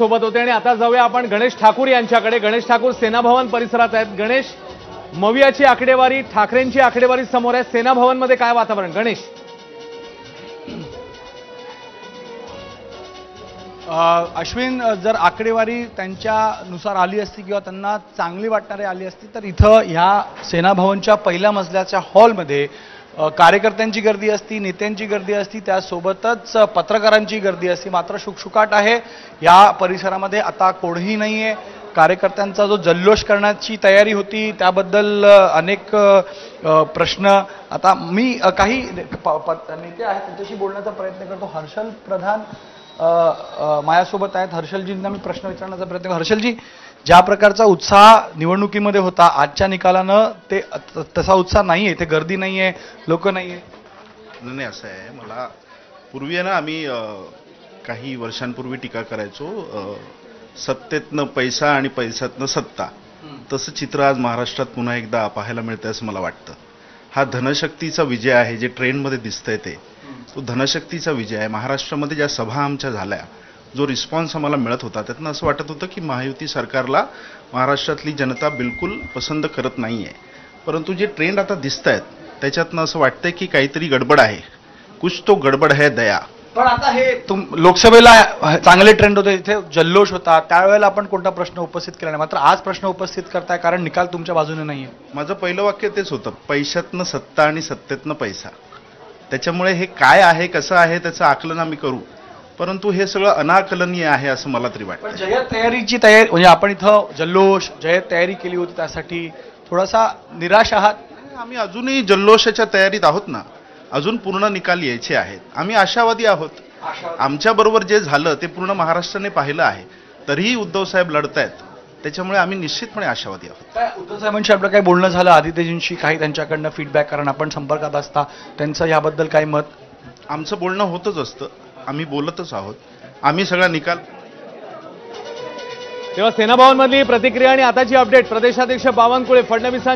सोबत होते आणि आता जाऊया आपण गणेश ठाकूर यांच्याकडे। गणेश ठाकूर सेना भवन परिसरात आहेत। गणेश, मवियाची आकडेवारी, ठाकरेंची आकडेवारी समोर आहे। सेना भवन मध्ये काय वातावरण गणेश? अश्विन, जर आकडेवारी त्यांच्यानुसार आली असती किंवा त्यांना चांगली वाटणारी आली असती तर इथं ह्या सेना भवनच्या पहिल्या मजल्याच्या हॉलमध्ये कार्यकर्त्यांची गर्दी असती, नेत्यांची गर्दी असती, त्यासोबतच पत्रकारांची गर्दी असती। मात्र शुकशुकाट आहे या परिसरामध्ये, आता कोणीही नाहीये। कार्यकर्त्यांचा जो जल्लोष करण्याची तयारी होती त्याबद्दल अनेक प्रश्न, आता मी काही नेते आहेत त्यांच्याशी बोलण्याचा प्रयत्न करतो। हर्षल प्रधान माझ्यासोबत आहेत। हर्षलजींना मी प्रश्न विचारण्याचा प्रयत्न करतो। हर्षलजी, ज्या प्रकारचा उत्साह निवडणुकीमध्ये होता, आजच्या निकालानं ते तसा उत्साह नाहीये, ते गर्दी नाहीये, लोक नाहीये? नाही, असं आहे, मला पूर्वी ना आम्ही काही वर्षांपूर्वी टीका करायचो, सत्तेतनं पैसा आणि पैशातनं सत्ता, तसं चित्र आज महाराष्ट्रात पुन्हा एकदा पाहायला मिळतंय असं मला वाटतं। हा धनशक्तीचा विजय आहे, जे ट्रेंडमध्ये दिसतंय तो धनशक्तीचा विजय आहे। महाराष्ट्रामध्ये ज्या सभा आमच्या झाल्या, जो रिस्पॉन्स आम्हाला मिळत होता, त्यातनं असं वाटत होतं की महायुती सरकारला महाराष्ट्रातली जनता बिलकुल पसंत करत नाहीये। परंतु जे ट्रेंड आता दिसत आहेत त्याच्यातनं असं वाटतंय की काहीतरी गडबड आहे, कुछ तो गडबड है दया। पण आता हे लोकसभेला चांगले ट्रेंड होते, इथे जल्लोष होता, त्यावेळेला आपण कोणता प्रश्न उपस्थित केला नाही, मात्र आज प्रश्न उपस्थित करताय कारण निकाल तुमच्या बाजूने नाहीये। माझं पहिलं वाक्य तेच होतं, पैशातनं सत्ता आणि सत्तेतनं पैसा। त्याच्यामुळे हे काय आहे, कसं आहे, त्याचं आकलन आम्ही करू, परंतु हे सगळं अनाकलनीय आहे असं मला तरी वाटतं। पण जय्यत तयारीची तयारी, म्हणजे आपण इथं जल्लोष जय्यत तयारी केली होती, त्यासाठी थोडासा निराश आहात? आम्ही अजूनही जल्लोषाच्या तयारीत आहोत ना, अजून पूर्ण निकाल यायचे आहेत, आम्ही आशावादी आहोत। आमच्या बरोबर जे झालं ते पूर्ण महाराष्ट्राने पाहिलं आहे, तरीही उद्धव साहेब लढतायत, त्याच्यामुळे आम्ही निश्चितपणे आशावादी आहोत। काय उद्धव साहेबांशी आपलं काही बोलणं झालं, आदित्यजींशी काही त्यांच्याकडनं फीडबॅक, कारण आपण संपर्कात असता, त्यांचं याबद्दल काही मत? आमचं बोलणं होतच असतं, आम्ही बोलतच आहोत, आम्ही सगळा निकाल। तेव्हा सेना भवन मधली प्रतिक्रिया आणि आताची अपडेट। प्रदेशाध्यक्ष बावनकुळे, फडणवीसांची